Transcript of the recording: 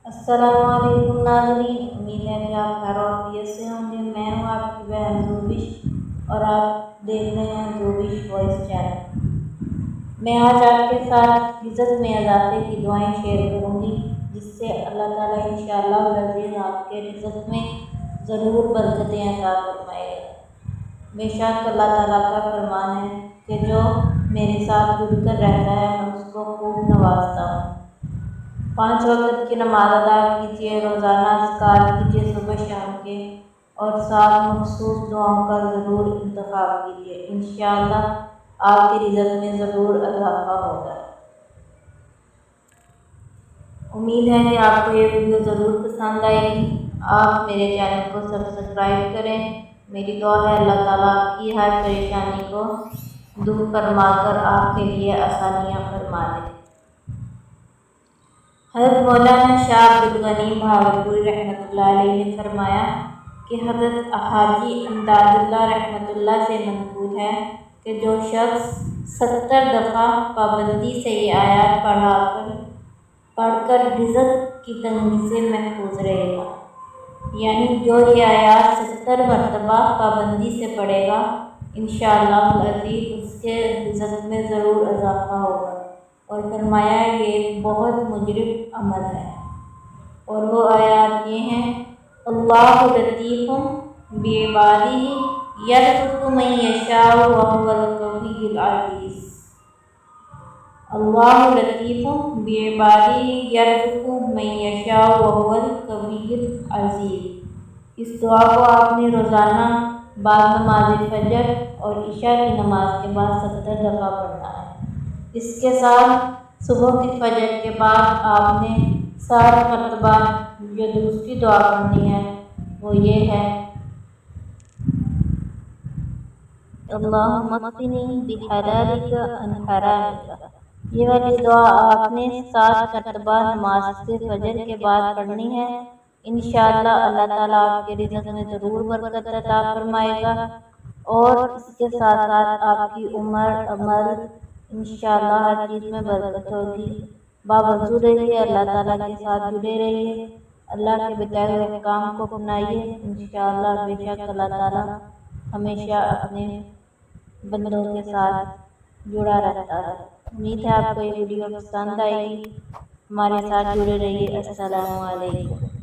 السلام علیکم ناظرین، امید ہے کہ آپ خیر و عافیت سے ہوں گے۔ میں ہوں آپ کی بہن زوبش اور آپ دیکھ رہے ہیں زوبش وائس چینل۔ میں آج آپ کے ساتھ رزق میں اضافے کی دعائیں شیئر کروں گی، جس سے اللہ تعالیٰ انشاءاللہ العزیز آپ کے رزق میں ضرور برکتیں عطا فرمائے گا۔ بے شک اللہ تعالیٰ کا فرمان ہے کہ جو میرے ساتھ جڑ کر رہتا ہے میں اس کو خوب نوازتا ہوں۔ 5 وقت کی نماز ادا کیجیے، روزانہ اذکار کیجیے صبح شام کے، اور 7 مخصوص دعاؤں کا ضرور انتخاب کیجیے۔ انشاءاللہ آپ کے رزق میں ضرور اضافہ ہوگا۔ امید ہے کہ آپ کو یہ ویڈیو ضرور پسند آئے گی۔ آپ میرے چینل کو سبسکرائب کریں۔ میری دعا ہے اللہ تعالیٰ آپ کی ہر پریشانی کو دور فرما کر آپ کے لیے آسانیاں فرما دے۔ حضرت مولانا شاہ عبدالغنی بھاگلپوری رحمۃ اللہ علیہ نے فرمایا کہ حضرت حاجی امداد اللہ رحمۃ اللہ سے منقول ہے کہ جو شخص 70 دفعہ پابندی سے یہ آیات پڑھ کر رزق کی تنگی سے محفوظ رہے گا، یعنی جو یہ آیات 70 مرتبہ پابندی سے پڑھے گا، انشاءاللہ العزیز اس کے رزق میں ضرور اضافہ ہوگا۔ اور فرمایا یہ ایک بہت مجرب عمل ہے، اور وہ آیات یہ ہیں: اللہ لطیف بعبادہ یرزق من یشاء وہو القوی العزیز۔ اللہ لطیف بعبادہ یرزق من یشاء وہو القوی العزیز۔ اس دعا کو آپ نے روزانہ بعد نماز فجر اور عشاء کی نماز کے بعد 70 دفعہ پڑھنا ہے۔ اس کے ساتھ صبح کی فجر کے بعد آپ نے 60 مرتبہ جو دوسری دعا پڑھنی ہے وہ یہ ہے: اللہم اکفنی بحلالک عن حرامک۔ یہ والی دعا آپ نے 60 مرتبہ نماز سے فجر کے بعد پڑھنی ہے۔ انشاءاللہ اللہ تعالیٰ آپ کے رزق میں ضرور برکت عطا فرمائے گا، اور اس کے ساتھ ساتھ آپ کی عمر، عمل، انشاءاللہ ہر چیز میں برکت ہوگی۔ باوضو رہیے، اللہ تعالیٰ کے ساتھ جڑے رہیے، اللہ کے بتائے ہوئے احکام کو اپنائیے۔ انشاءاللہ بے شک اللہ تعالیٰ ہمیشہ اپنے بندوں کے ساتھ جڑا رہتا ہے۔ امید ہے آپ کو یہ ویڈیو پسند آئے گی۔ ہمارے ساتھ جڑے رہیے۔ السلام علیکم۔